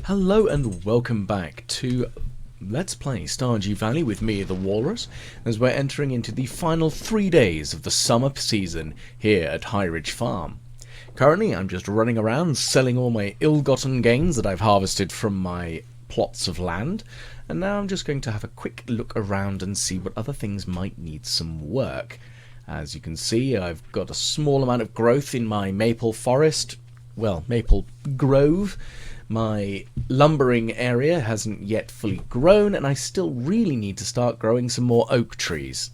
Hello and welcome back to Let's Play Stardew Valley with me, the Walrus, as we're entering into the final 3 days of the summer season here at High Ridge Farm. Currently I'm just running around selling all my ill-gotten gains that I've harvested from my plots of land, and now I'm just going to have a quick look around and see what other things might need some work. As you can see, I've got a small amount of growth in my maple forest, well, maple grove. My lumbering area hasn't yet fully grown, and I still really need to start growing some more oak trees.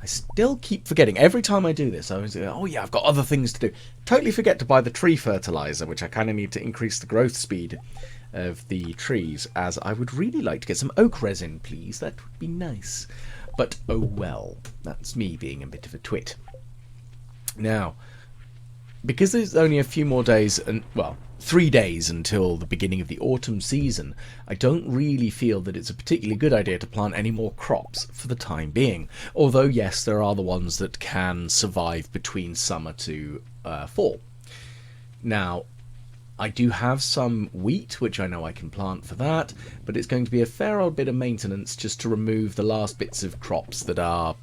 I still keep forgetting. Every time I do this, I always go, oh yeah, I've got other things to do. Totally forget to buy the tree fertilizer, which I kind of need to increase the growth speed of the trees, as I would really like to get some oak resin, please. That would be nice. But oh well, that's me being a bit of a twit. Now, because there's only a few more days, and well, 3 days until the beginning of the autumn season, I don't really feel that it's a particularly good idea to plant any more crops for the time being. Although, yes, there are the ones that can survive between summer to fall. Now, I do have some wheat, which I know I can plant for that, but it's going to be a fair old bit of maintenance just to remove the last bits of crops that are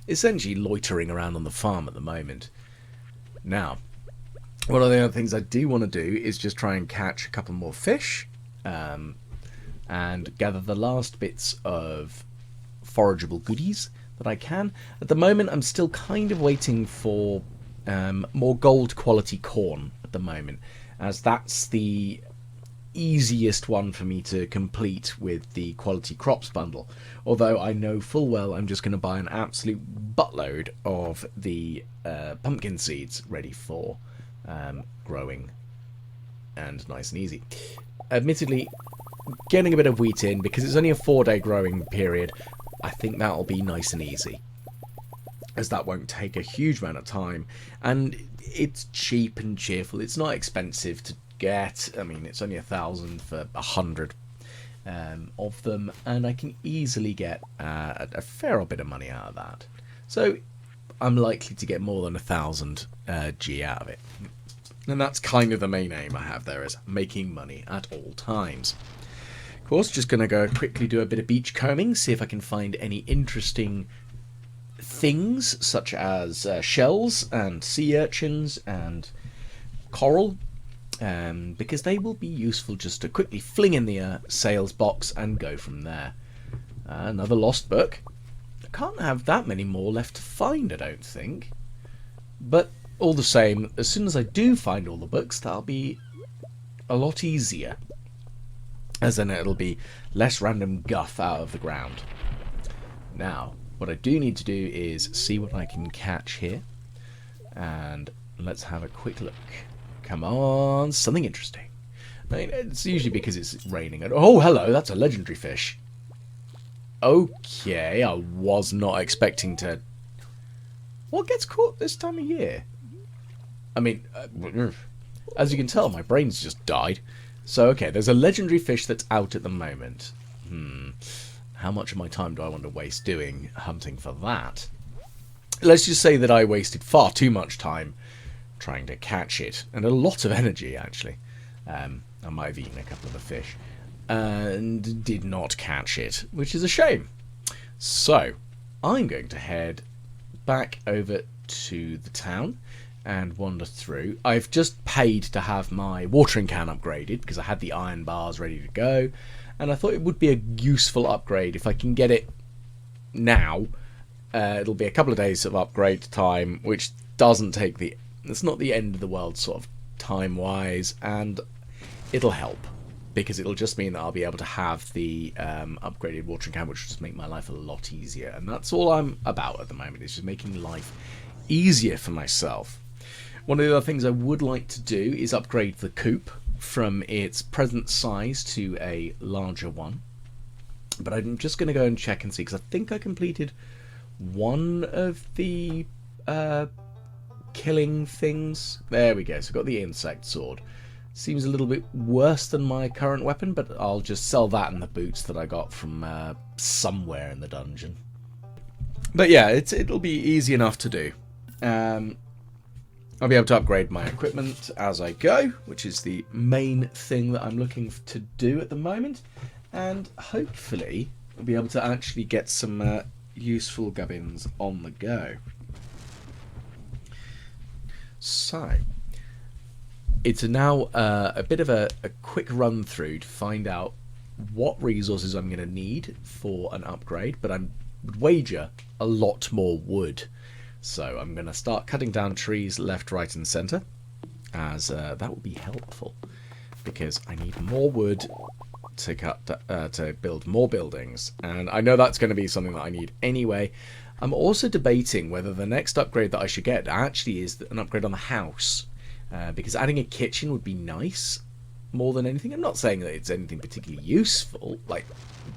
essentially loitering around on the farm at the moment. Now, one of the other things I do want to do is just try and catch a couple more fish and gather the last bits of forageable goodies that I can. At the moment, I'm still kind of waiting for more gold quality corn at the moment, as that's the easiest one for me to complete with the quality crops bundle. Although I know full well I'm just going to buy an absolute buttload of the pumpkin seeds ready for growing and nice and easy. Admittedly, getting a bit of wheat in, because it's only a 4-day growing period, I think that'll be nice and easy, as that won't take a huge amount of time, and it's cheap and cheerful. It's not expensive to get. I mean, it's only 1,000 for 100 of them, and I can easily get a fair bit of money out of that. So I'm likely to get more than 1,000 G out of it. And that's kind of the main aim I have there, is making money at all times. Of course, just going to go quickly do a bit of beach combing, see if I can find any interesting things, such as shells and sea urchins and coral, because they will be useful just to quickly fling in the sales box and go from there. Another lost book. I can't have that many more left to find, I don't think. But all the same, as soon as I do find all the books, that'll be a lot easier, as then it'll be less random guff out of the ground. Now, what I do need to do is see what I can catch here, and let's have a quick look. Come on, something interesting. I mean, it's usually because it's raining. Oh, hello, that's a legendary fish. Okay, I was not expecting to... What gets caught this time of year? I mean, as you can tell, my brain's just died. So, okay, there's a legendary fish that's out at the moment. How much of my time do I want to waste doing hunting for that? Let's just say that I wasted far too much time trying to catch it, and a lot of energy, actually. I might have eaten a couple of the fish, and did not catch it, which is a shame. So, I'm going to head back over to the town and wander through. I've just paid to have my watering can upgraded, because I had the iron bars ready to go, and I thought it would be a useful upgrade if I can get it now. It'll be a couple of days of upgrade time, which doesn't take the... It's not the end of the world sort of time-wise, and it'll help, because it'll just mean that I'll be able to have the upgraded watering can, which will just make my life a lot easier. And that's all I'm about at the moment, is just making life easier for myself. One of the other things I would like to do is upgrade the coop from its present size to a larger one. But I'm just going to go and check and see, because I think I completed one of the killing things. There we go. So I've got the insect sword. Seems a little bit worse than my current weapon, but I'll just sell that and the boots that I got from somewhere in the dungeon. But yeah, it'll be easy enough to do. I'll be able to upgrade my equipment as I go, which is the main thing that I'm looking to do at the moment. And hopefully I'll be able to actually get some useful gubbins on the go. So, it's now a bit of a quick run through to find out what resources I'm going to need for an upgrade, but I would wager a lot more wood. So I'm going to start cutting down trees left, right and centre, as that will be helpful, because I need more wood to to build more buildings, and I know that's going to be something that I need anyway. I'm also debating whether the next upgrade that I should get actually is an upgrade on the house, because adding a kitchen would be nice more than anything. I'm not saying that it's anything particularly useful, like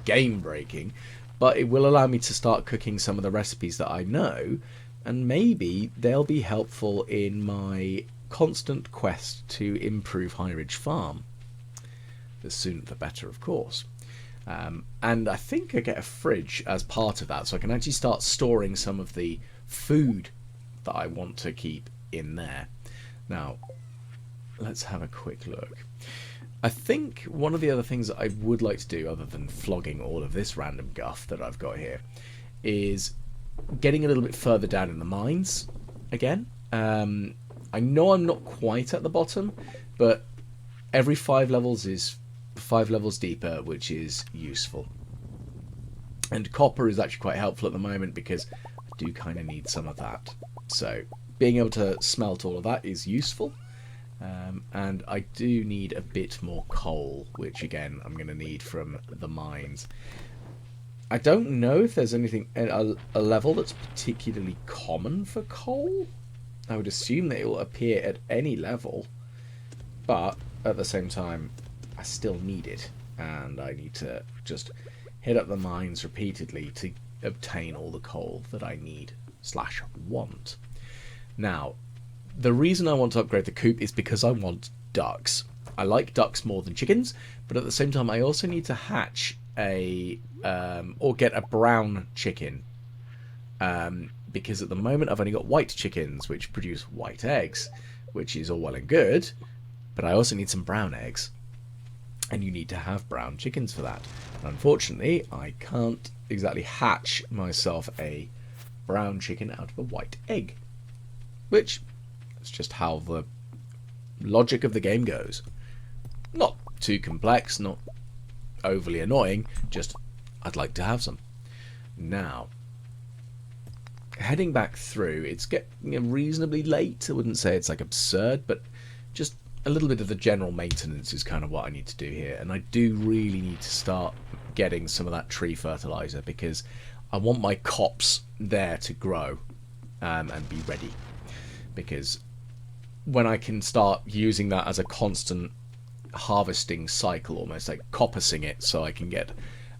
game breaking, but it will allow me to start cooking some of the recipes that I know, and maybe they'll be helpful in my constant quest to improve High Ridge Farm. The sooner the better, of course. And I think I get a fridge as part of that, so I can actually start storing some of the food that I want to keep in there. Now, let's have a quick look. I think one of the other things that I would like to do, other than flogging all of this random guff that I've got here, is getting a little bit further down in the mines again. I know I'm not quite at the bottom, but every 5 levels is 5 levels deeper, which is useful. And copper is actually quite helpful at the moment because I do kind of need some of that. So being able to smelt all of that is useful. And I do need a bit more coal, which again I'm going to need from the mines. I don't know if there's anything at a level that's particularly common for coal. I would assume that it will appear at any level, but at the same time I still need it, and I need to just hit up the mines repeatedly to obtain all the coal that I need / want. Now, the reason I want to upgrade the coop is because I want ducks. I like ducks more than chickens, but at the same time I also need to hatch or get a brown chicken, because at the moment I've only got white chickens which produce white eggs, which is all well and good, but I also need some brown eggs, and you need to have brown chickens for that. And unfortunately I can't exactly hatch myself a brown chicken out of a white egg, which is just how the logic of the game goes. Not too complex, not overly annoying, just I'd like to have some. Now, heading back through, it's getting reasonably late. I wouldn't say it's like absurd, but just a little bit of the general maintenance is kind of what I need to do here. And I do really need to start getting some of that tree fertilizer, because I want my copse there to grow and be ready. Because when I can start using that as a constant harvesting cycle, almost like coppicing it, so I can get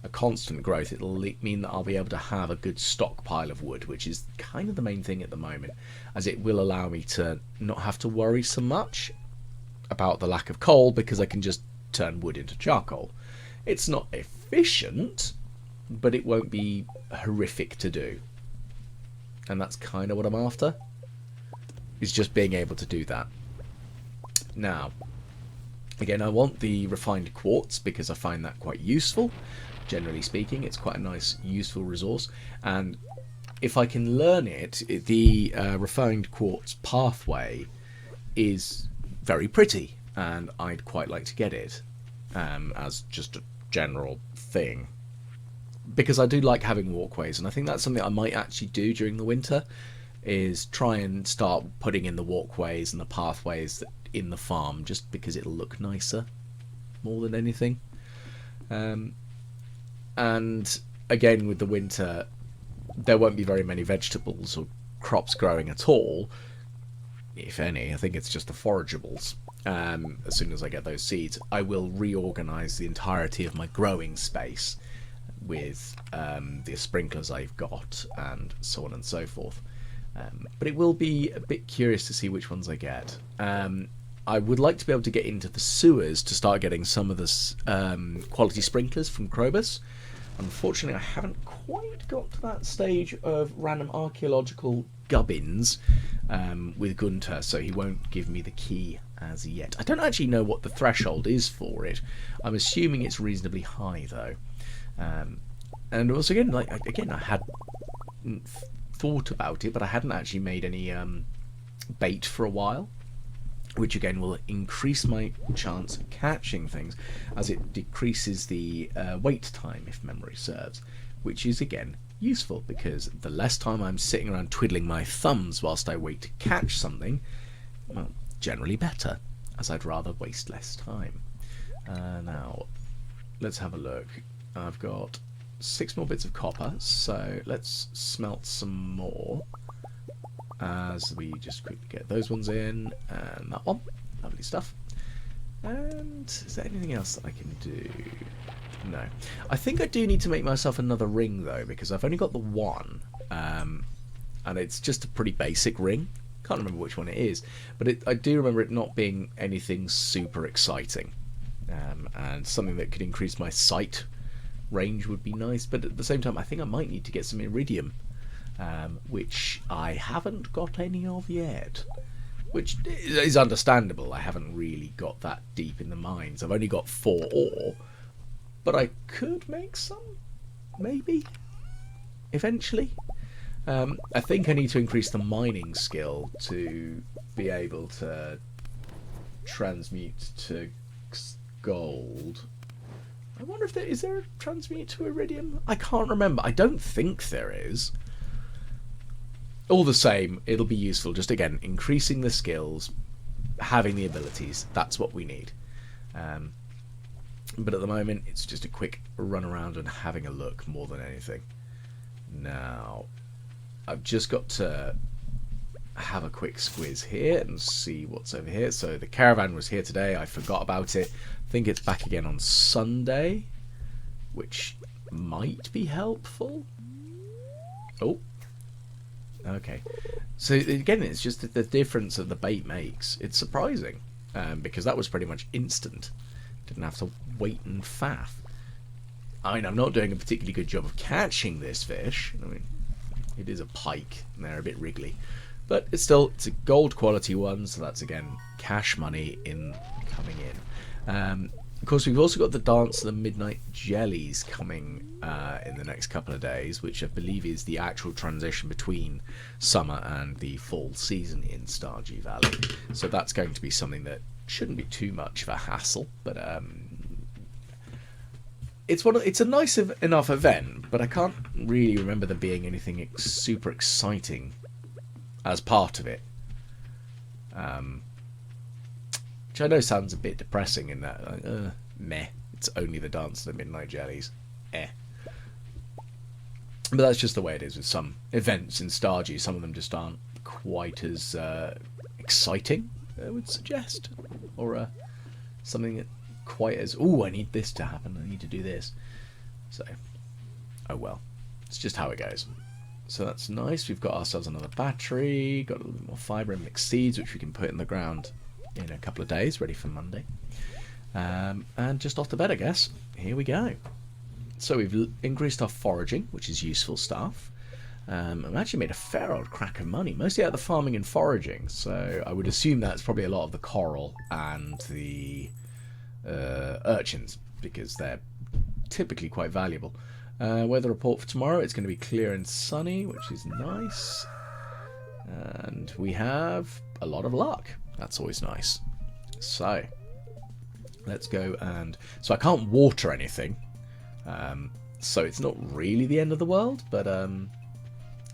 a constant growth, it'll mean that I'll be able to have a good stockpile of wood, which is kind of the main thing at the moment, as it will allow me to not have to worry so much about the lack of coal, because I can just turn wood into charcoal. It's not efficient, but it won't be horrific to do, and that's kind of what I'm after, is just being able to do that. Now, again, I want the refined quartz because I find that quite useful. Generally speaking, it's quite a nice, useful resource. And if I can learn it, the refined quartz pathway is very pretty, and I'd quite like to get it as just a general thing. Because I do like having walkways, and I think that's something I might actually do during the winter, is try and start putting in the walkways and the pathways in the farm, just because it'll look nicer more than anything. And again, with the winter, there won't be very many vegetables or crops growing at all, if any. I think it's just the forageables. As soon as I get those seeds, I will reorganize the entirety of my growing space with the sprinklers I've got and so on and so forth. But it will be a bit curious to see which ones I get. I would like to be able to get into the sewers to start getting some of the quality sprinklers from Krobus, Unfortunately, I haven't quite got to that stage of random archaeological gubbins with Gunter, so he won't give me the key as yet. I don't actually know what the threshold is for it. I'm assuming it's reasonably high, though. And also, again, I had thought about it, but I hadn't actually made any bait for a while, which again will increase my chance of catching things as it decreases the wait time, if memory serves, which is again useful because the less time I'm sitting around twiddling my thumbs whilst I wait to catch something, well, generally better, as I'd rather waste less time. Now, let's have a look. I've got 6 more bits of copper, so let's smelt some more as we just quickly get those ones in, and that one. Lovely stuff. And is there anything else that I can do? No. I think I do need to make myself another ring, though, because I've only got the one, and it's just a pretty basic ring. Can't remember which one it is, but I do remember it not being anything super exciting, and something that could increase my sight range would be nice, but at the same time I think I might need to get some iridium, which I haven't got any of yet, which is understandable. I haven't really got that deep in the mines. I've only got 4 ore, but I could make some, maybe, eventually. I think I need to increase the mining skill to be able to transmute to gold. I wonder if is there a transmute to iridium? I can't remember. I don't think there is. All the same, it'll be useful. Just again, increasing the skills, having the abilities. That's what we need. But at the moment, it's just a quick run around and having a look more than anything. Now, I've just got to have a quick squiz here and see what's over here. So the caravan was here today. I forgot about it. I think it's back again on Sunday, which might be helpful. Oh, okay. So again, it's just the difference that the bait makes. It's surprising, because that was pretty much instant. Didn't have to wait and faff. I mean, I'm not doing a particularly good job of catching this fish. I mean, it is a pike, and they're a bit wriggly. But it's a gold quality one, so that's again cash money coming in. Of course, we've also got the Dance of the Midnight Jellies coming in the next couple of days, which I believe is the actual transition between summer and the fall season in Stardew Valley. So that's going to be something that shouldn't be too much of a hassle, but it's a nice enough event, but I can't really remember there being anything super exciting as part of it. Which I know sounds a bit depressing in that, like, meh, it's only the Dance of the Midnight Jellies. But that's just the way it is with some events in Stardew. Some of them just aren't quite as exciting, I would suggest. Or something that quite as, ooh, I need this to happen, I need to do this. So, oh well. It's just how it goes. So that's nice. We've got ourselves another battery, got a little bit more fibre and mixed seeds, which we can put in the ground in a couple of days, ready for Monday. And just off the bed, I guess. Here we go. So we've increased our foraging, which is useful stuff. I've actually made a fair old crack of money, mostly out of the farming and foraging. So I would assume that's probably a lot of the coral and the urchins, because they're typically quite valuable. Weather report for tomorrow, it's going to be clear and sunny, which is nice. And we have a lot of luck. That's always nice. So, let's go and... So I can't water anything. So it's not really the end of the world, but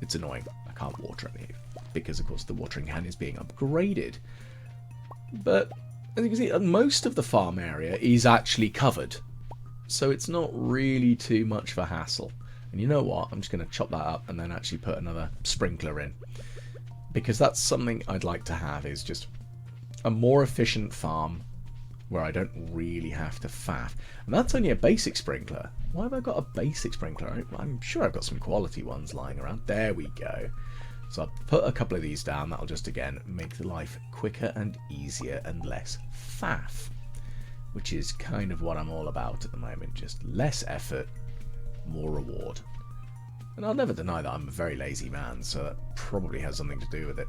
it's annoying. I can't water anything because, of course, the watering can is being upgraded. But, as you can see, most of the farm area is actually covered. So it's not really too much of a hassle. And you know what? I'm just going to chop that up and then actually put another sprinkler in. Because that's something I'd like to have, is just a more efficient farm where I don't really have to faff. And that's only a basic sprinkler. Why have I got a basic sprinkler? I'm sure I've got some quality ones lying around. There we go. So I'll put a couple of these down. That'll just, again, make the life quicker and easier and less faff. Which is kind of what I'm all about at the moment. Just less effort, more reward. And I'll never deny that I'm a very lazy man, so that probably has something to do with it.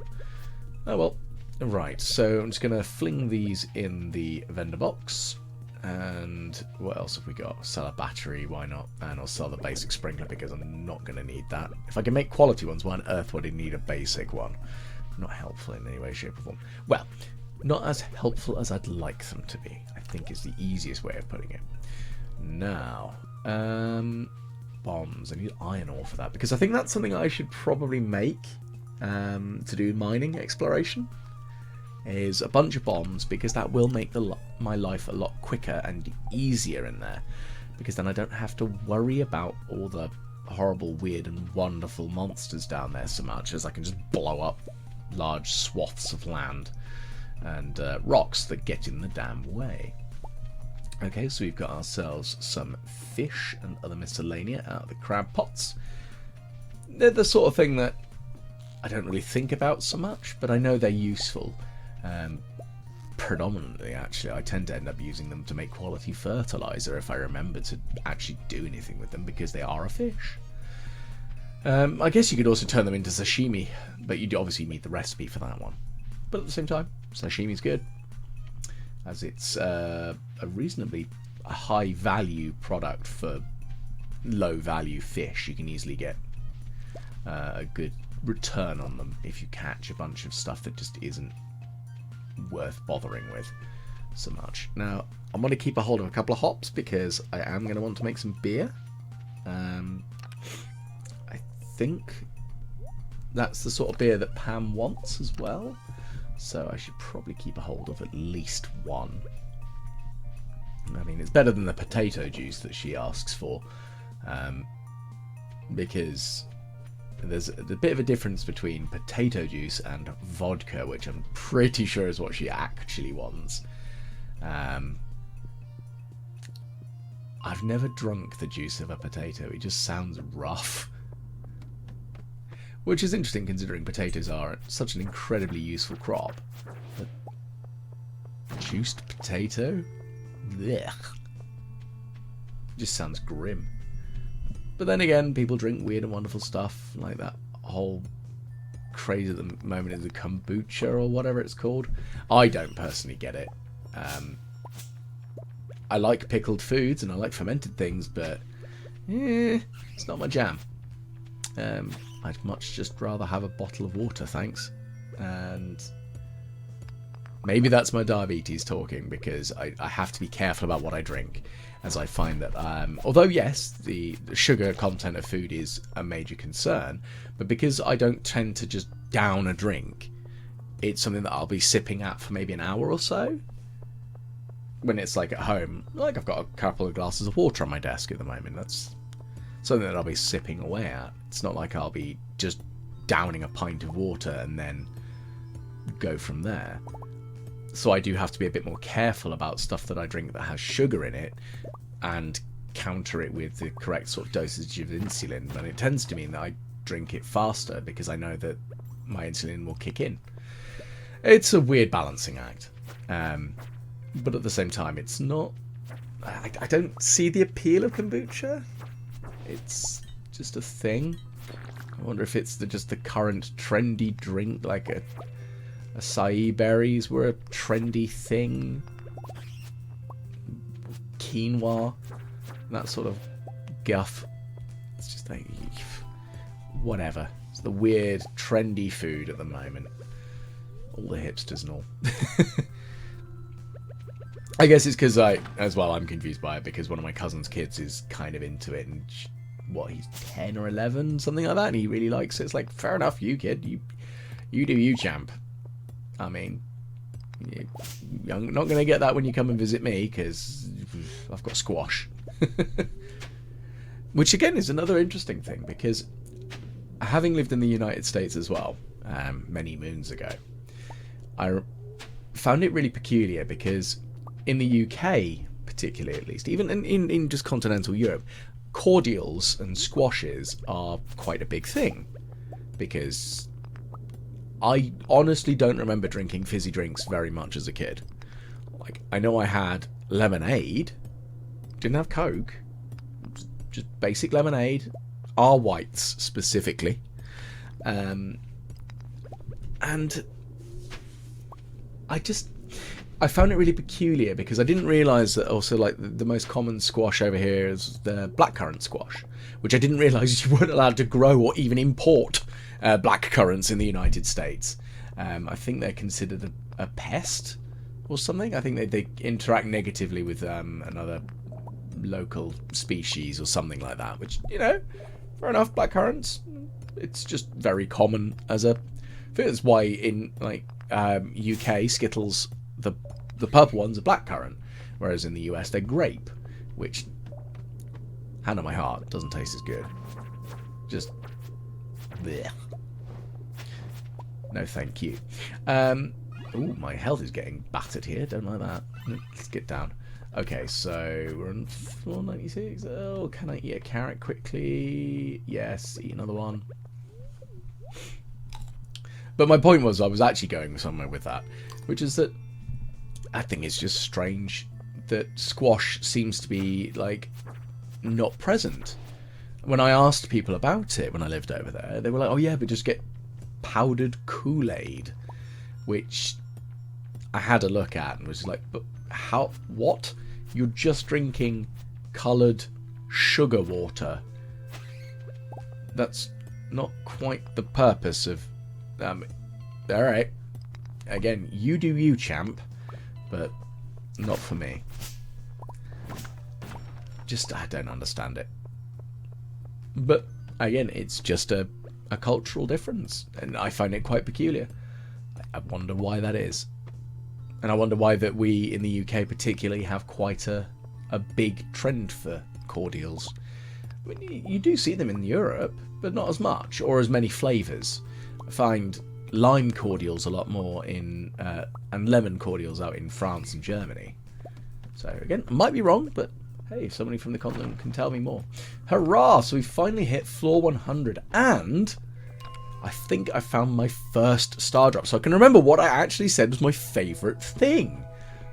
Oh well. Right, so I'm just going to fling these in the vendor box. And what else have we got? Sell a battery, why not? And I'll sell the basic sprinkler because I'm not going to need that. If I can make quality ones, why on earth would I need a basic one? Not helpful in any way, shape or form. Well, not as helpful as I'd like them to be, I think is the easiest way of putting it. Now, bombs. I need iron ore for that because I think that's something I should probably make to do mining exploration. Is a bunch of bombs because that will make my life a lot quicker and easier in there, because then I don't have to worry about all the horrible, weird and wonderful monsters down there so much, as I can just blow up large swaths of land and rocks that get in the damn way. Okay, so we've got ourselves some fish and other miscellanea out of the crab pots. They're the sort of thing that I don't really think about so much, but I know they're useful. Predominantly, actually, I tend to end up using them to make quality fertilizer if I remember to actually do anything with them, because they are a fish. I guess you could also turn them into sashimi, but you'd obviously need the recipe for that one. But at the same time, sashimi's good, as it's a reasonably high value product for low value fish. You can easily get a good return on them if you catch a bunch of stuff that just isn't worth bothering with so much. Now, I'm going to keep a hold of a couple of hops because I am going to want to make some beer. I think that's the sort of beer that Pam wants as well, so I should probably keep a hold of at least one. I mean, it's better than the potato juice that she asks for, because there's a bit of a difference between potato juice and vodka, which I'm pretty sure is what she actually wants. I've never drunk the juice of a potato. It just sounds rough. Which is interesting considering potatoes are such an incredibly useful crop. But juiced potato? Blech. Just sounds grim. But then again, people drink weird and wonderful stuff, like that whole craze at the moment is the kombucha or whatever it's called. I don't personally get it. I like pickled foods and I like fermented things, but it's not my jam. I'd much just rather have a bottle of water, thanks. And maybe that's my diabetes talking, because I have to be careful about what I drink, as I find that, although yes, the sugar content of food is a major concern, but because I don't tend to just down a drink, it's something that I'll be sipping at for maybe an hour or so. When it's like at home, like I've got a couple of glasses of water on my desk at the moment, that's something that I'll be sipping away at. It's not like I'll be just downing a pint of water and then go from there. So I do have to be a bit more careful about stuff that I drink that has sugar in it, and counter it with the correct sort of dosage of insulin. And it tends to mean that I drink it faster because I know that my insulin will kick in. It's a weird balancing act. But at the same time, it's not... I don't see the appeal of kombucha. It's just a thing. I wonder if it's just the current trendy drink, like acai berries were a trendy thing. Quinoa, that sort of guff. It's just like, whatever. It's the weird, trendy food at the moment. All the hipsters and all. I guess it's because I'm confused by it, because one of my cousin's kids is kind of into it, and he's 10 or 11, something like that, and he really likes it. It's like, fair enough, you kid, you do you, champ. I mean, you're not going to get that when you come and visit me, because I've got squash. Which again is another interesting thing, because having lived in the United States as well, many moons ago, I found it really peculiar, because in the UK, particularly at least, even in just continental Europe, cordials and squashes are quite a big thing, because I honestly don't remember drinking fizzy drinks very much as a kid. Like, I know I had lemonade, didn't have Coke, just basic lemonade, our whites specifically. And I found it really peculiar because I didn't realise that also like the most common squash over here is the blackcurrant squash, which I didn't realise you weren't allowed to grow or even import blackcurrants in the United States. I think they're considered a pest or something. I think they interact negatively with another local species or something like that, which, you know, fair enough, blackcurrants, it's just very common as a... I think that's why in like UK Skittles, the purple ones are blackcurrant, whereas in the US they're grape, which, hand on my heart, doesn't taste as good. Just bleh. No thank you. Ooh, my health is getting battered here, don't like that. Let's get down. Okay, so we're on 496. Oh, can I eat a carrot quickly? Yes, eat another one. But my point was, I was actually going somewhere with that, which is that I think it's just strange that squash seems to be, like, not present. When I asked people about it when I lived over there, they were like, oh yeah, but just get powdered Kool-Aid, which I had a look at and was like, but how, what? You're just drinking coloured sugar water. That's not quite the purpose of... alright. Again, you do you, champ. But not for me. Just, I don't understand it. But, again, it's just a cultural difference. And I find it quite peculiar. I wonder why that is. And I wonder why that we, in the UK particularly, have quite a big trend for cordials. I mean, you do see them in Europe, but not as much, or as many flavours. I find lime cordials a lot more in, and lemon cordials out in France and Germany. So again, I might be wrong, but hey, if somebody from the continent can tell me more. Hurrah! So we finally hit floor 100, and I think I found my first star drop. So I can remember what I actually said was my favourite thing.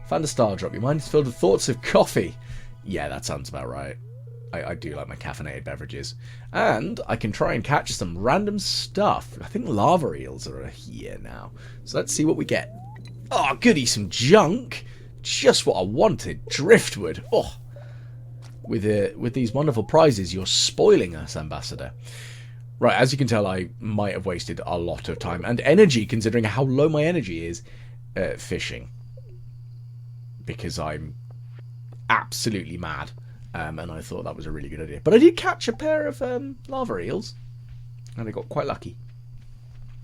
Found a star drop. Your mind is filled with thoughts of coffee. Yeah, that sounds about right. I do like my caffeinated beverages. And I can try and catch some random stuff. I think lava eels are here now. So let's see what we get. Oh, goody, some junk. Just what I wanted. Driftwood. Oh, with these wonderful prizes, you're spoiling us, Ambassador. Right, as you can tell, I might have wasted a lot of time and energy, considering how low my energy is, fishing. Because I'm absolutely mad. And I thought that was a really good idea. But I did catch a pair of lava eels. And I got quite lucky.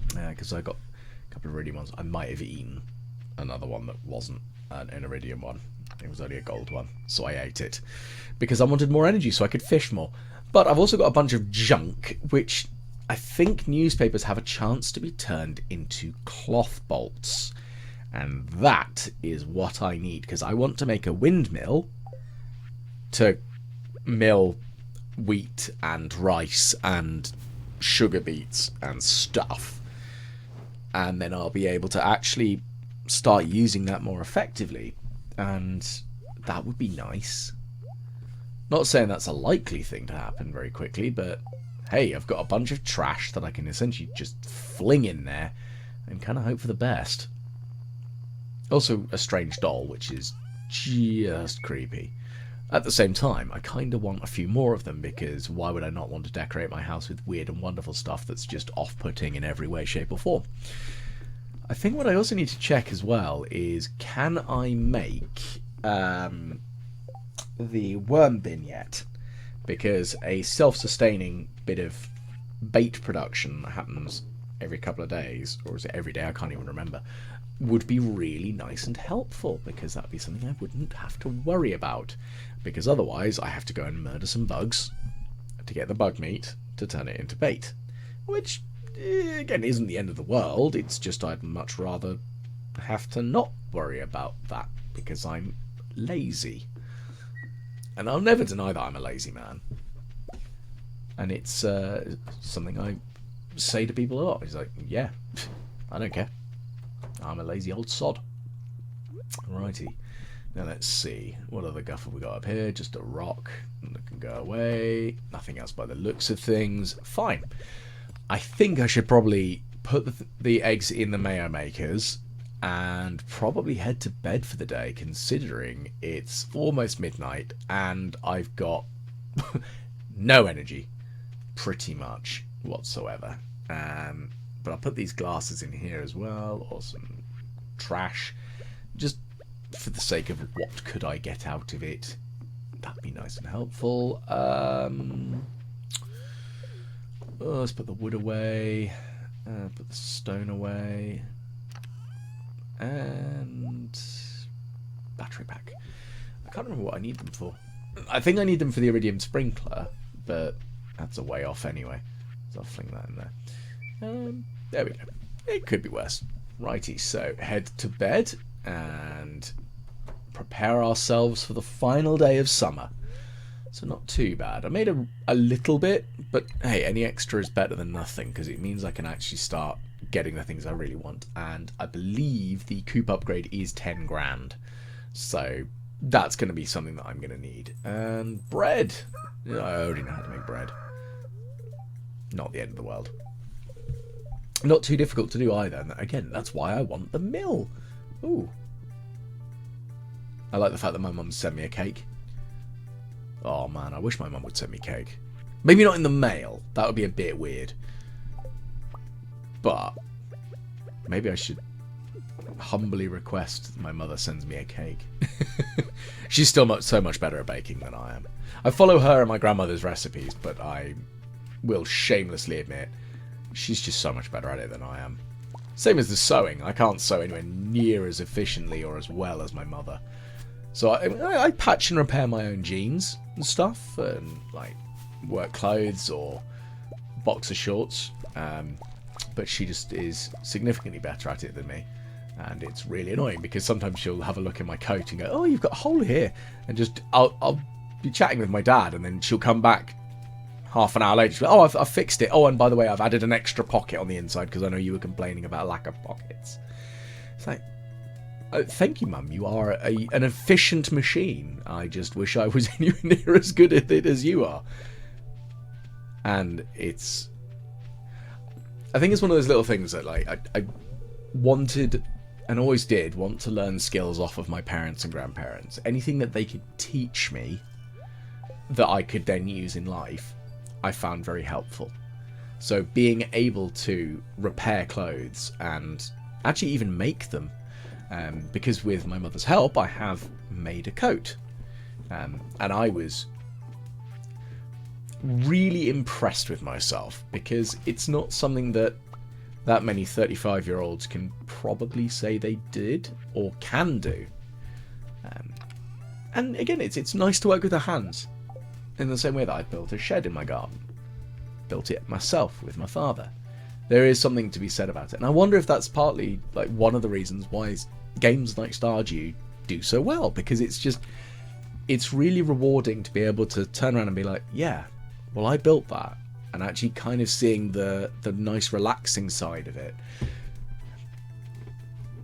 Because I got a couple of iridium ones. I might have eaten another one that wasn't an iridium one. It was only a gold one. So I ate it. Because I wanted more energy so I could fish more. But I've also got a bunch of junk, which I think newspapers have a chance to be turned into cloth bolts. And that is what I need. Because I want to make a windmill to mill wheat and rice and sugar beets and stuff, and then I'll be able to actually start using that more effectively, and that would be nice. Not saying that's a likely thing to happen very quickly, but hey, I've got a bunch of trash that I can essentially just fling in there and kind of hope for the best. Also a strange doll, which is just creepy. At the same time, I kind of want a few more of them, because why would I not want to decorate my house with weird and wonderful stuff that's just off-putting in every way, shape or form? I think what I also need to check as well is, can I make the worm bin yet? Because a self-sustaining bit of bait production that happens every couple of days, or is it every day, I can't even remember, would be really nice and helpful, because that would be something I wouldn't have to worry about. Because otherwise I have to go and murder some bugs to get the bug meat to turn it into bait. Which, again, isn't the end of the world. It's just I'd much rather have to not worry about that, because I'm lazy. And I'll never deny that I'm a lazy man. And it's something I say to people a lot. It's like, yeah, I don't care. I'm a lazy old sod. Righty. Now let's see, what other guff have we got up here? Just a rock that can go away. Nothing else by the looks of things. Fine. I think I should probably put the eggs in the mayo makers and probably head to bed for the day, considering it's almost midnight and I've got no energy, pretty much, whatsoever. But I'll put these glasses in here as well, or some trash, just for the sake of what could I get out of it. That'd be nice and helpful. Let's put the wood away, put the stone away, and battery pack. I can't remember what I need them for. I think I need them for the iridium sprinkler, but that's a way off anyway, so I'll fling that in there. There we go. It could be worse. Righty, so head to bed and prepare ourselves for the final day of summer. So not too bad. I made a little bit, but hey, any extra is better than nothing, because it means I can actually start getting the things I really want. And I believe the coop upgrade is 10 grand. So that's going to be something that I'm going to need. And bread. I already know how to make bread. Not the end of the world. Not too difficult to do either. And again, that's why I want the mill. Ooh. I like the fact that my mum sent me a cake. Oh man, I wish my mum would send me cake. Maybe not in the mail. That would be a bit weird. But maybe I should humbly request my mother sends me a cake. She's still so much better at baking than I am. I follow her and my grandmother's recipes, but I will shamelessly admit she's just so much better at it than I am. Same as the sewing. I can't sew anywhere near as efficiently or as well as my mother. So I patch and repair my own jeans and stuff, and like work clothes or boxer shorts. But she just is significantly better at it than me. And it's really annoying because sometimes she'll have a look in my coat and go, "Oh, you've got a hole here," and just I'll be chatting with my dad, and then she'll come back half an hour later. She'll go, "Oh, I've fixed it. Oh, and by the way, I've added an extra pocket on the inside because I know you were complaining about a lack of pockets." It's like, thank you, Mum. You are an efficient machine. I just wish I was anywhere near as good at it as you are. And I think it's one of those little things that like I wanted and always did want to learn skills off of my parents and grandparents. Anything that they could teach me that I could then use in life, I found very helpful. So being able to repair clothes and actually even make them, because with my mother's help, I have made a coat. And I was really impressed with myself because it's not something that many 35-year-olds can probably say they did or can do. And again, it's nice to work with the hands in the same way that I built a shed in my garden. Built it myself with my father. There is something to be said about it. And I wonder if that's partly like one of the reasons why games like Stardew do so well, because it's really rewarding to be able to turn around and be like, yeah, well, I built that, and actually kind of seeing the nice relaxing side of it.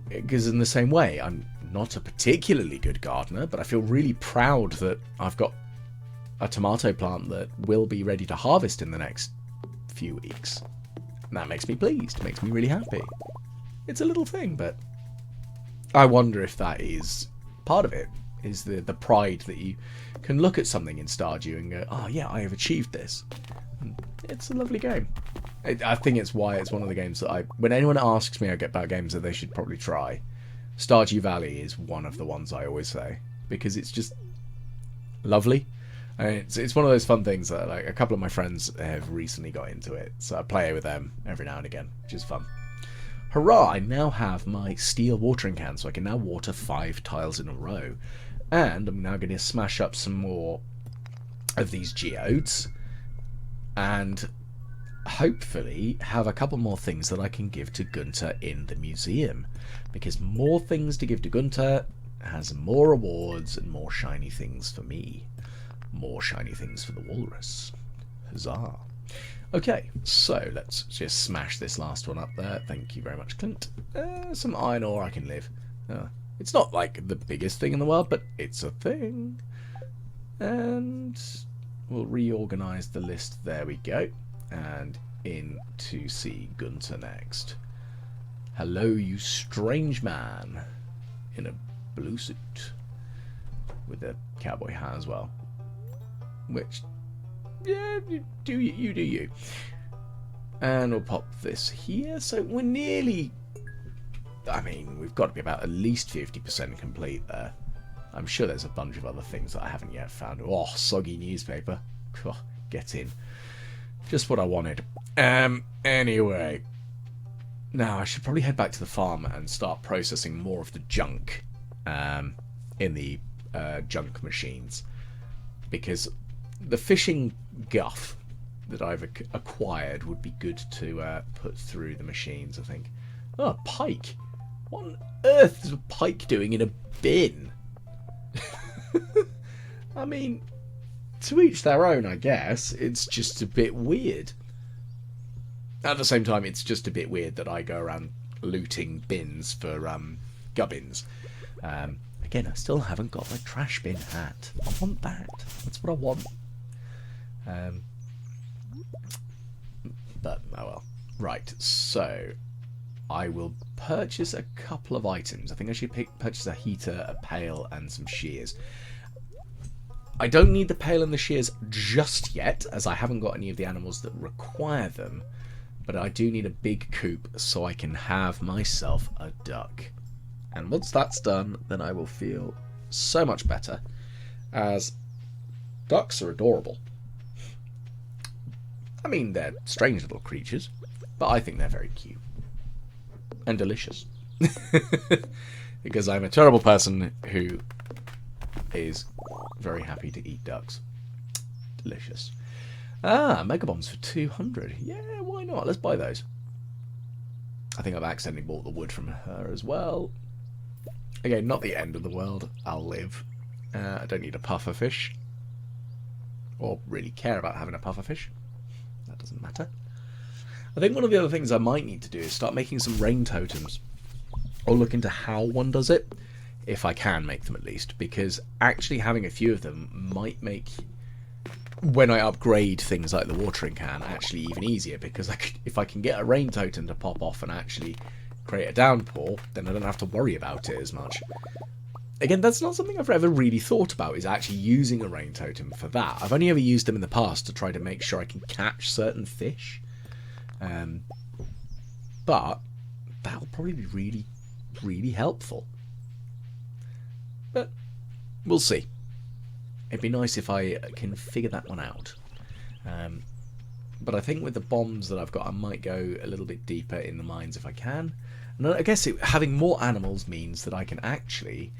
Because in the same way, I'm not a particularly good gardener, but I feel really proud that I've got a tomato plant that will be ready to harvest in the next few weeks. And that makes me pleased, it makes me really happy. It's a little thing, but I wonder if that is part of it, is the pride that you can look at something in Stardew and go, oh yeah, I have achieved this. And it's a lovely game. I think it's why it's one of the games that when anyone asks me about games that they should probably try, Stardew Valley is one of the ones I always say, because it's just lovely. And it's one of those fun things that like a couple of my friends have recently got into it, so I play with them every now and again, which is fun. Hurrah, I now have my steel watering can, so I can now water 5 tiles in a row. And I'm now going to smash up some more of these geodes, and hopefully have a couple more things that I can give to Gunter in the museum. Because more things to give to Gunter has more rewards and more shiny things for me. More shiny things for the walrus. Huzzah. Okay, so let's just smash this last one up there. Thank you very much, Clint. Some iron ore, I can live. It's not like the biggest thing in the world, but it's a thing. And we'll reorganize the list. There we go. And in to see Gunter next. Hello, you strange man. In a blue suit. With a cowboy hat as well. Which, yeah, you do you. And we'll pop this here. So we're nearly... I mean, we've got to be about at least 50% complete there. I'm sure there's a bunch of other things that I haven't yet found. Oh, soggy newspaper. Oh, get in. Just what I wanted. Anyway. Now, I should probably head back to the farm and start processing more of the junk in the junk machines. Because the fishing guff that I've acquired would be good to put through the machines, I think. Oh, pike. What on earth is a pike doing in a bin? I mean, to each their own, I guess. It's just a bit weird. At the same time, it's just a bit weird that I go around looting bins for gubbins. Again, I still haven't got my trash bin hat. I want that. That's what I want. But, oh well. Right, so I will purchase a couple of items. I think I should purchase a heater, a pail, and some shears. I don't need the pail and the shears just yet, as I haven't got any of the animals that require them. But I do need a big coop so I can have myself a duck. And once that's done, then I will feel so much better, as ducks are adorable. I mean, they're strange little creatures, but I think they're very cute. And delicious. Because I'm a terrible person who is very happy to eat ducks. Delicious. Ah, Mega Bombs for 200. Yeah, why not? Let's buy those. I think I've accidentally bought the wood from her as well. Again, not the end of the world. I'll live. I don't need a pufferfish. Or really care about having a pufferfish. That doesn't matter. I think one of the other things I might need to do is start making some rain totems. Or look into how one does it. If I can make them at least. Because actually having a few of them might make, when I upgrade things like the watering can, actually even easier. Because if I can get a rain totem to pop off and actually create a downpour, then I don't have to worry about it as much. Again, that's not something I've ever really thought about, is actually using a rain totem for that. I've only ever used them in the past to try to make sure I can catch certain fish. But that'll probably be really, really helpful. But we'll see. It'd be nice if I can figure that one out. But I think with the bombs that I've got, I might go a little bit deeper in the mines if I can. And I guess having more animals means that I can actually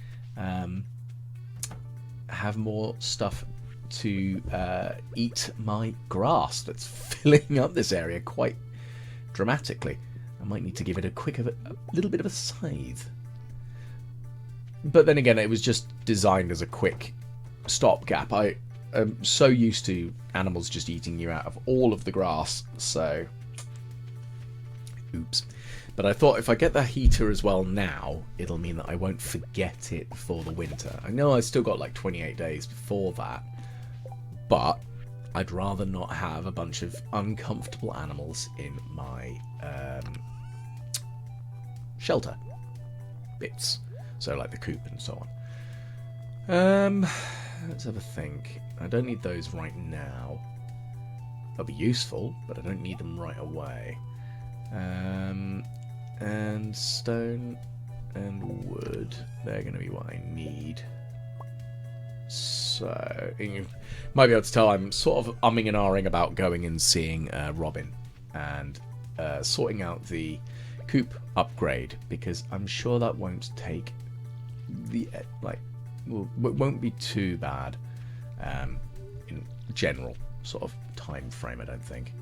have more stuff to eat my grass that's filling up this area quite dramatically. I might need to give it a little bit of a scythe. But then again, it was just designed as a quick stopgap. I am so used to animals just eating you out of all of the grass, so oops. But I thought if I get the heater as well now, it'll mean that I won't forget it for the winter. I know I've still got like 28 days before that, but I'd rather not have a bunch of uncomfortable animals in my shelter bits. So like the coop and so on. Let's have a think. I don't need those right now. They'll be useful, but I don't need them right away. And stone and wood, they're going to be what I need. So, you might be able to tell I'm sort of umming and ahhing about going and seeing Robin and sorting out the coop upgrade, because I'm sure that won't take it won't be too bad in general sort of time frame, I don't think.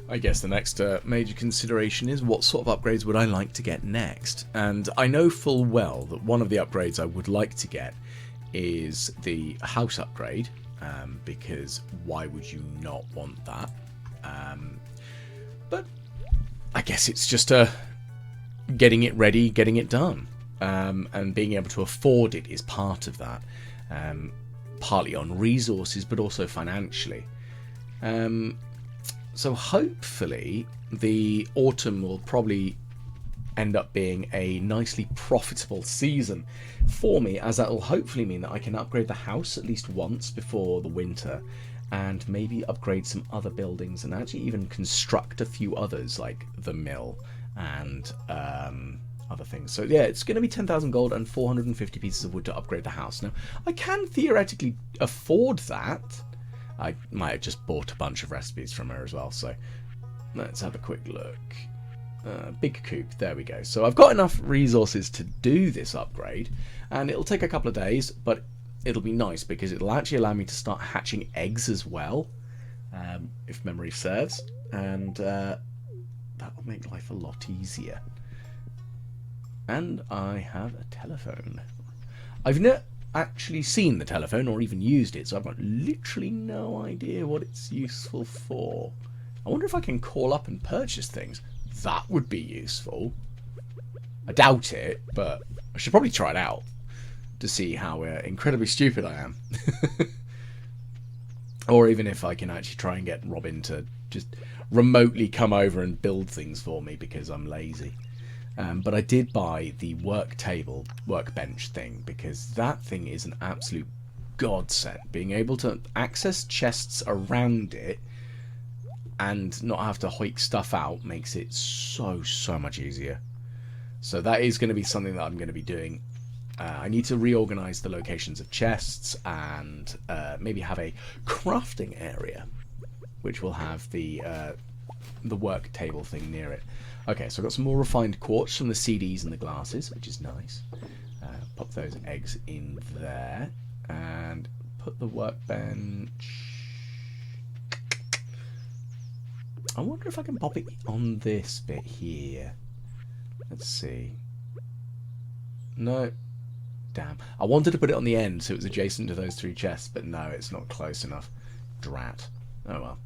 I guess the next major consideration is what sort of upgrades would I like to get next. And I know full well that one of the upgrades I would like to get is the house upgrade, because why would you not want that? But I guess it's just getting it ready, getting it done. and being able to afford it is part of that, partly on resources but also financially. So hopefully the autumn will probably end up being a nicely profitable season for me, as that will hopefully mean that I can upgrade the house at least once before the winter, and maybe upgrade some other buildings, and actually even construct a few others like the mill and other things. So yeah, it's going to be 10,000 gold and 450 pieces of wood to upgrade the house. Now, I can theoretically afford that. I might have just bought a bunch of recipes from her as well, so let's have a quick look. Big coop, there we go. So I've got enough resources to do this upgrade, and it'll take a couple of days, but it'll be nice because it'll actually allow me to start hatching eggs as well, if memory serves, and that'll make life a lot easier. And I have a telephone. I've not actually seen the telephone or even used it, so I've got literally no idea what it's useful for. I wonder if I can call up and purchase things. That would be useful. I doubt it, but I should probably try it out to see how incredibly stupid I am. Or even if I can actually try and get Robin to just remotely come over and build things for me because I'm lazy. But I did buy the workbench thing, because that thing is an absolute godsend. Being able to access chests around it and not have to hoik stuff out makes it so much easier. So that is going to be something that I'm going to be doing. I need to reorganize the locations of chests and maybe have a crafting area, which will have the work table thing near it. Okay, so I've got some more refined quartz from the CDs and the glasses, which is nice. Pop those eggs in there and put the workbench. I wonder if I can pop it on this bit here. Let's see. No. Damn. I wanted to put it on the end so it was adjacent to those three chests, but no, it's not close enough. Drat. Oh well.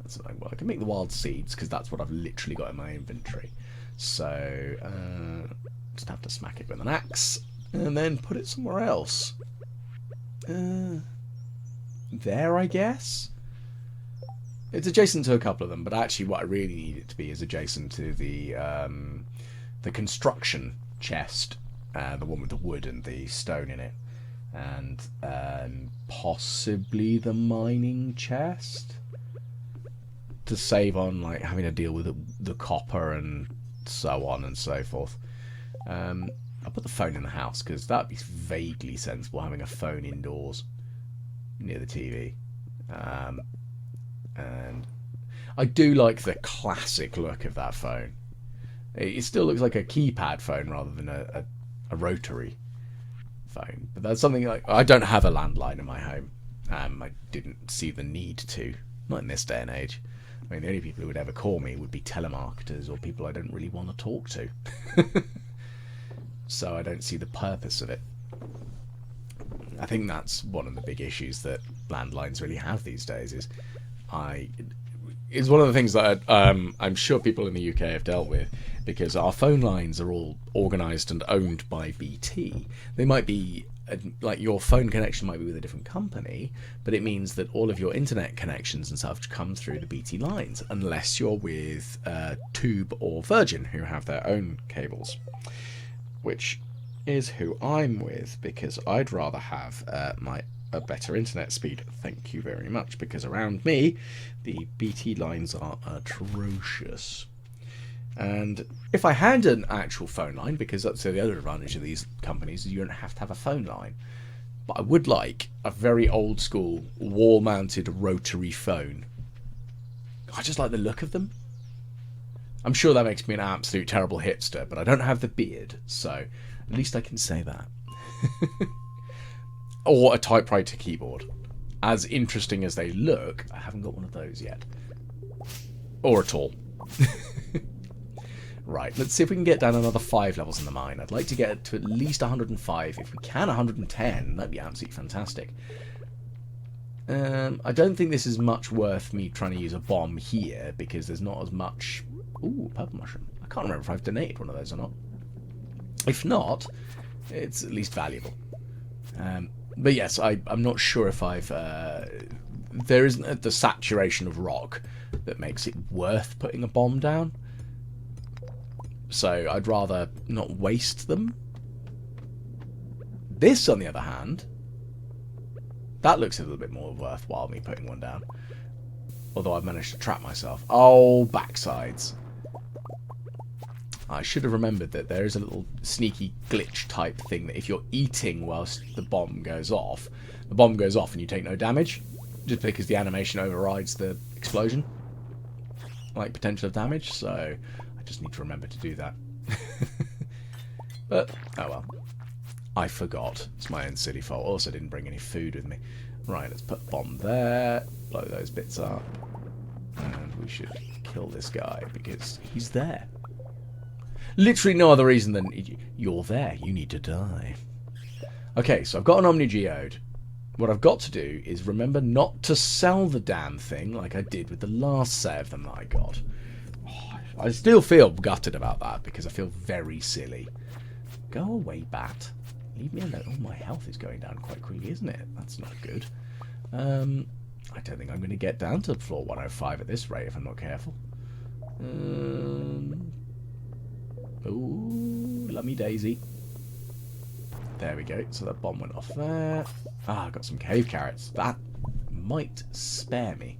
That's well, I can make the wild seeds because that's what I've literally got in my inventory. So, just have to smack it with an axe and then put it somewhere else. There, I guess. It's adjacent to a couple of them, but actually what I really need it to be is adjacent to the construction chest, the one with the wood and the stone in it, and possibly the mining chest, to save on like having to deal with the copper and so on and so forth. I'll put the phone in the house because that'd be vaguely sensible, having a phone indoors near the TV. And I do like the classic look of that phone. It still looks like a keypad phone rather than a rotary phone. But that's something like, I don't have a landline in my home. I didn't see the need to. Not in this day and age. I mean, the only people who would ever call me would be telemarketers or people I don't really want to talk to. So I don't see the purpose of it. I think that's one of the big issues that landlines really have these days, is it's one of the things that I'm sure people in the UK have dealt with, because our phone lines are all organised and owned by BT. They might be, like, your phone connection might be with a different company, but it means that all of your internet connections and stuff come through the BT lines, unless you're with Tube or Virgin, who have their own cables, which is who I'm with, because I'd rather have a better internet speed, thank you very much, because around me the BT lines are atrocious. And if I had an actual phone line, because that's the other advantage of these companies, is you don't have to have a phone line, but I would like a very old school wall mounted rotary phone. I just like the look of them. I'm sure that makes me an absolute terrible hipster, but I don't have the beard, so at least I can say that. Or a typewriter keyboard. As interesting as they look, I haven't got one of those yet. Or at all. Right, let's see if we can get down another 5 levels in the mine. I'd like to get to at least 105. If we can, 110. That'd be absolutely fantastic. I don't think this is much worth me trying to use a bomb here, because there's not as much... Ooh, purple mushroom. I can't remember if I've donated one of those or not. If not, it's at least valuable. But yes, I'm not sure if I've... there isn't the saturation of rock that makes it worth putting a bomb down. So I'd rather not waste them. This, on the other hand, that looks a little bit more worthwhile, me putting one down. Although I've managed to trap myself. Oh, backsides. I should have remembered that there is a little sneaky glitch type thing that if you're eating whilst the bomb goes off and you take no damage, just because the animation overrides the explosion. Like potential of damage, so I just need to remember to do that. But, oh well. I forgot. It's my own silly fault. Also didn't bring any food with me. Right, let's put a bomb there. Blow those bits up. And we should kill this guy because he's there. Literally no other reason than you're there. You need to die. Okay, so I've got an Omni Geode. What I've got to do is remember not to sell the damn thing like I did with the last set of them that I got. Oh, I still feel gutted about that because I feel very silly. Go away, bat. Leave me alone. Oh, my health is going down quite quickly, isn't it? That's not good. I don't think I'm going to get down to floor 105 at this rate if I'm not careful. Ooh, lummy daisy. There we go. So that bomb went off there. Ah, I got some cave carrots. That might spare me.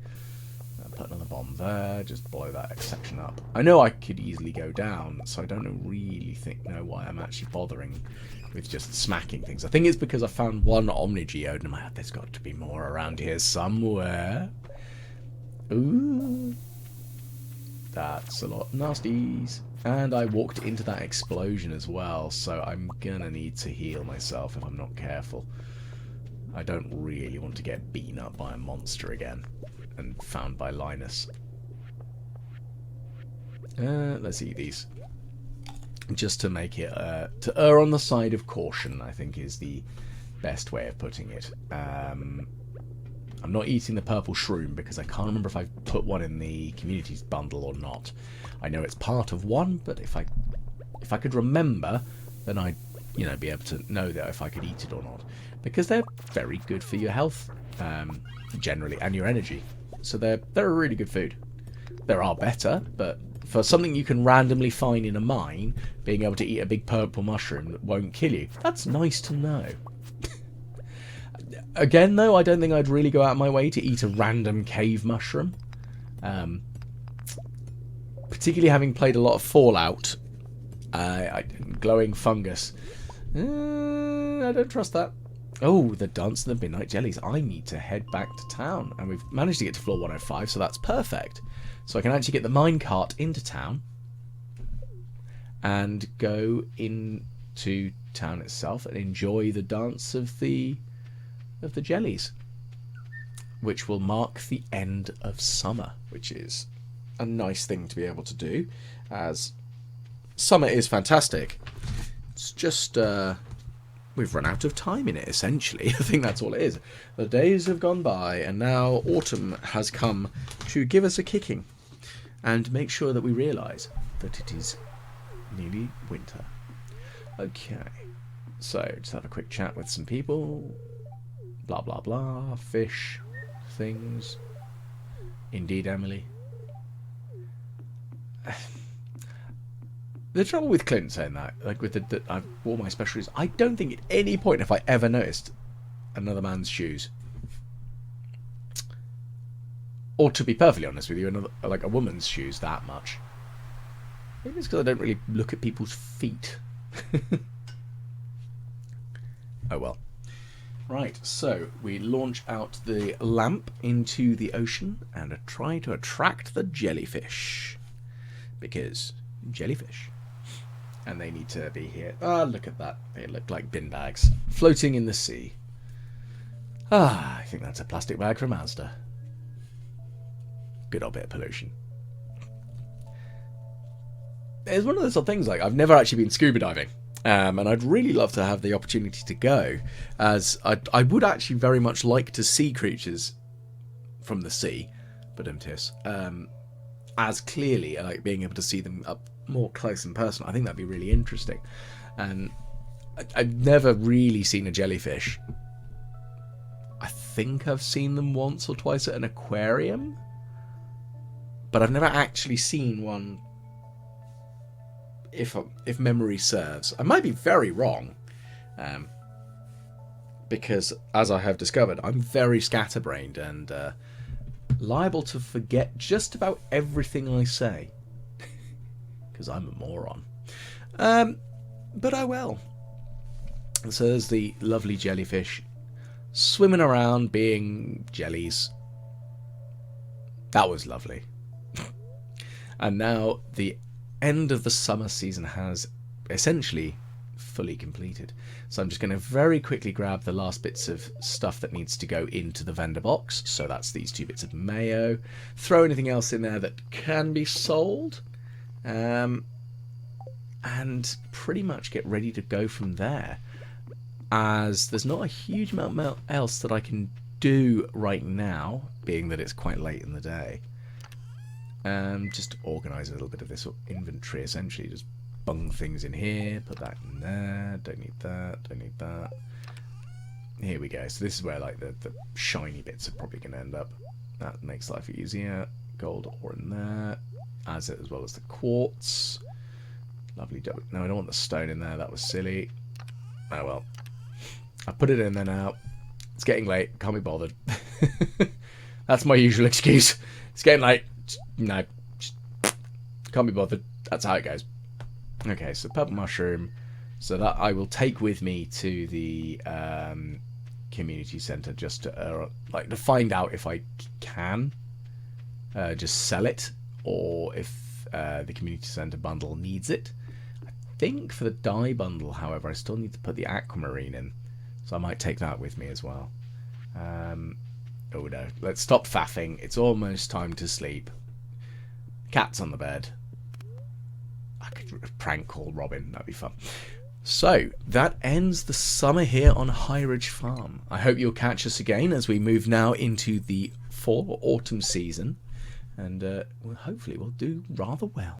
I'll put another bomb there. Just blow that section up. I know I could easily go down, so I don't really know why I'm actually bothering with just smacking things. I think it's because I found one Omni Geode and there's got to be more around here somewhere. Ooh. That's a lot of nasties. And I walked into that explosion as well, so I'm gonna need to heal myself if I'm not careful. I don't really want to get beaten up by a monster again and found by Linus. Let's eat these. Just to make it, to err on the side of caution, I think is the best way of putting it. I'm not eating the purple shroom because I can't remember if I've put one in the communities bundle or not. I know it's part of one, but if I could remember, then I'd be able to know that if I could eat it or not, because they're very good for your health, generally, and your energy. So they're a really good food. There are better, but for something you can randomly find in a mine, being able to eat a big purple mushroom that won't kill you, that's nice to know. Again, though, I don't think I'd really go out of my way to eat a random cave mushroom. Particularly having played a lot of Fallout. Glowing fungus. I don't trust that. Oh, the dance and the midnight jellies. I need to head back to town. And we've managed to get to floor 105, so that's perfect. So I can actually get the minecart into town. And go into town itself and enjoy the dance of the jellies, which will mark the end of summer, which is a nice thing to be able to do, as summer is fantastic. It's just we've run out of time in it, essentially. I think that's all it is. The days have gone by and now autumn has come to give us a kicking and make sure that we realise that it is nearly winter. Okay, so just have a quick chat with some people. Blah, blah, blah. Fish. Things. Indeed, Emily. The trouble with Clint saying that, like with that I've wore my special shoes, I don't think at any point have I ever noticed another man's shoes. Or to be perfectly honest with you, like a woman's shoes that much. Maybe it's because I don't really look at people's feet. Oh well. Right, so we launch out the lamp into the ocean and try to attract the jellyfish. Because jellyfish. And they need to be here. Ah, look at that. They look like bin bags floating in the sea. Ah, I think that's a plastic bag from Asda. Good old bit of pollution. It's one of those sort of things, like, I've never actually been scuba diving. And I'd really love to have the opportunity to go, as I would actually very much like to see creatures from the sea, but as clearly, like being able to see them up more close and personal. I think that'd be really interesting. And I've never really seen a jellyfish. I think I've seen them once or twice at an aquarium, but I've never actually seen one, if memory serves. I might be very wrong, because as I have discovered, I'm very scatterbrained and liable to forget just about everything I say, because I'm a moron. But I will. So there's the lovely jellyfish swimming around being jellies. That was lovely. And now the end of the summer season has essentially fully completed. So I'm just going to very quickly grab the last bits of stuff that needs to go into the vendor box. So that's these 2 bits of mayo. Throw anything else in there that can be sold. And pretty much get ready to go from there. As there's not a huge amount else that I can do right now, being that it's quite late in the day. Just organise a little bit of this inventory, essentially. Just bung things in here, put that in there, don't need that, don't need that. Here we go. So this is where like the shiny bits are probably going to end up. That makes life easier. Gold ore in there, as well as the quartz. Lovely. No, I don't want the stone in there. That was silly. Oh well. I put it in there now. It's getting late. Can't be bothered. That's my usual excuse. It's getting late. No. Can't be bothered. That's how it goes. Okay, so purple mushroom. So that I will take with me to the community centre just to like to find out if I can just sell it, or if the community centre bundle needs it. I think for the dye bundle, however, I still need to put the aquamarine in. So I might take that with me as well. Oh no, let's stop faffing. It's almost time to sleep. Cat's on the bed. I could prank call Robin, that'd be fun. So, that ends the summer here on High Ridge Farm. I hope you'll catch us again as we move now into the fall or autumn season. And hopefully we'll do rather well.